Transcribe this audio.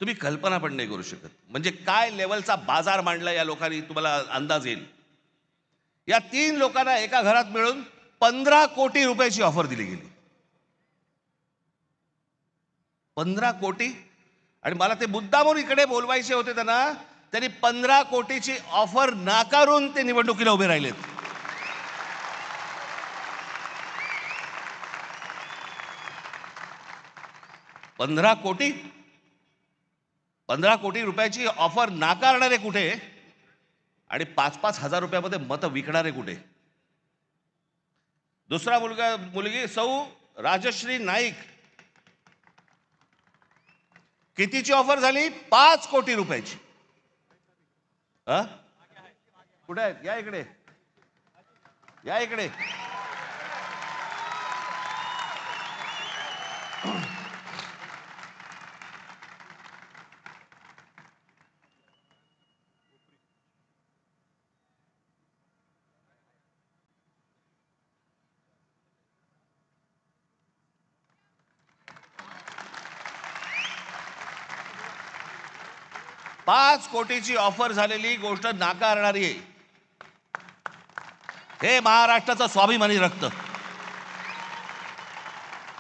तुम्ही कल्पना पण नाही करू शकत. म्हणजे काय लेवलचा बाजार मांडला या लोकांनी, तुम्हाला अंदाज येईल. या 3 लोकांना एका घरात मिळून 15 कोटी रुपयाची ऑफर दिली गेली. 15 कोटी. आणि मला ते मुद्दामून इकडे बोलवायचे होते त्यांना. त्यांनी 15 कोटीची ऑफर नाकारून ते निवडणुकीला उभे राहिलेत. 15 कोटी, 15 कोटी रुपयाची ऑफर नाकारणारे कुठे आणि 5-5 हजार रुपयामध्ये मतं विकणारे कुठे? दुसरा मुलगी सौ राजश्री नाईक. कितीची ऑफर झाली? 5 कोटी रुपयाची. कुठे आहेत? या इकडे, या इकडे. पाच कोटीची ऑफर झालेली गोष्ट नाकारणारी आहे. हे महाराष्ट्राचं स्वाभिमानी रक्त.